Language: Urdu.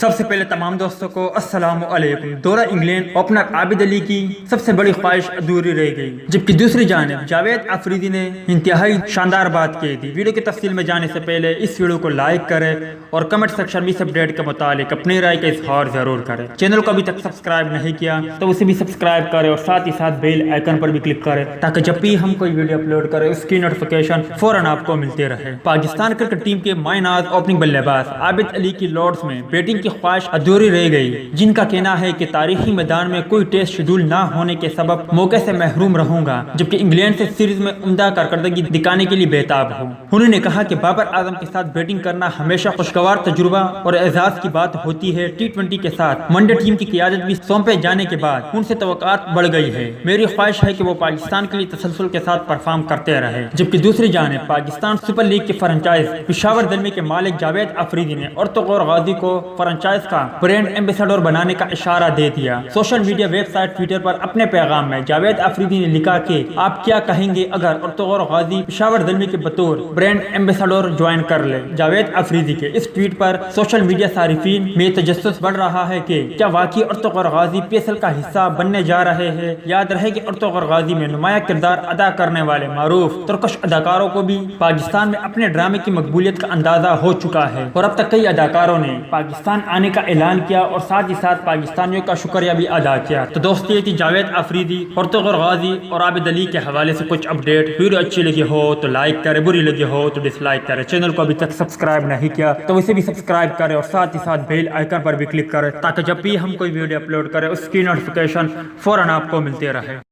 سب سے پہلے تمام دوستوں کو السلام علیکم۔ دورہ انگلینڈ اوپنر عابد علی کی سب سے بڑی خواہش ادھوری رہ گئی، جبکہ دوسری جانب جاوید افریدی نے انتہائی شاندار بات کہی تھی۔ ویڈیو کی تفصیل میں جانے سے پہلے اس ویڈیو کو لائک کریں اور کمنٹ سیکشن میں اس اپڈیٹ کے متعلق اپنی رائے کا اظہار ضرور کریں۔ چینل کو ابھی تک سبسکرائب نہیں کیا تو اسے بھی سبسکرائب کریں اور ساتھ ہی ساتھ بیل آئیکن پر بھی کلک کریں تاکہ جب بھی ہم کوئی ویڈیو اپلوڈ کریں اس کی نوٹیفیکیشن فوراً آپ کو ملتے رہے۔ پاکستان کرکٹ ٹیم کے ماہ ناز اوپننگ بلے باز عابد علی کی لارڈز میں بیٹنگ کی خواہش ادھوری رہ گئی، جن کا کہنا ہے کہ تاریخی میدان میں کوئی ٹیسٹ شیڈول نہ ہونے کے سبب موقع سے محروم رہوں گا، جبکہ انگلینڈ سے سیریز میں عمدہ کارکردگی دکھانے کے لیے بےتاب ہوں۔ انہوں نے کہا کہ بابر اعظم کے ساتھ بیٹنگ کرنا ہمیشہ خوشگوار تجربہ اور اعزاز کی بات ہوتی ہے۔ ٹی20 کے ساتھ ون ڈے ٹیم کی قیادت بھی سونپے جانے کے بعد ان سے توقعات بڑھ گئی ہے۔ میری خواہش ہے کہ وہ پاکستان کے لیے تسلسل کے ساتھ پرفارم کرتے رہے۔ جبکہ دوسری جانب پاکستان سپر لیگ کے فرنچائز پشاور زلمی کے مالک جاوید افریدی نے ارطغرل غازی کو فرنچائز کا برانڈ ایمبیسڈر بنانے کا اشارہ دے دیا۔ Social media website Twitter پر اپنے پیغام میں جاوید افریدی نے لکھا کہ آپ کیا کہیں گے اگر ارطغرل غازی پشاور زلمی کے بطور برانڈ ایمبیسڈر جوائن کر لے۔ جاوید افریدی کے اس ٹویٹ پر سوشل میڈیا صارفین میں تجسس بڑھ رہا ہے کہ کیا واقعی ارطغرل غازی PSL کا حصہ بننے جا رہے ہیں۔ یاد رہے کہ ارطغرل غازی میں نمایاں کردار ادا کرنے والے معروف ترکش اداکاروں کو بھی پاکستان میں اپنے ڈرامے کی مقبولیت کا اندازہ ہو چکا ہے، اور اب تک کئی اداکاروں نے پاکستان آنے کا اعلان کیا اور ساتھ ہی ساتھ پاکستانیوں کا شکریہ بھی ادا کیا۔ تو دوستو یہ تھی جاوید افریدی، ارطغرل غازی اور عابد علی کے حوالے سے کچھ اپڈیٹ۔ ویڈیو اچھی لگی ہو تو لائک کرے، بری لگی ہو تو ڈس لائک کرے۔ چینل کو ابھی تک سبسکرائب نہیں کیا تو اسے بھی سبسکرائب کرے اور ساتھ ہی ساتھ بیل آئیکن پر بھی کلک کرے تاکہ جب بھی ہم کوئی ویڈیو اپلوڈ کرے اس کی نوٹیفیکیشن فوراً آپ کو ملتے رہے۔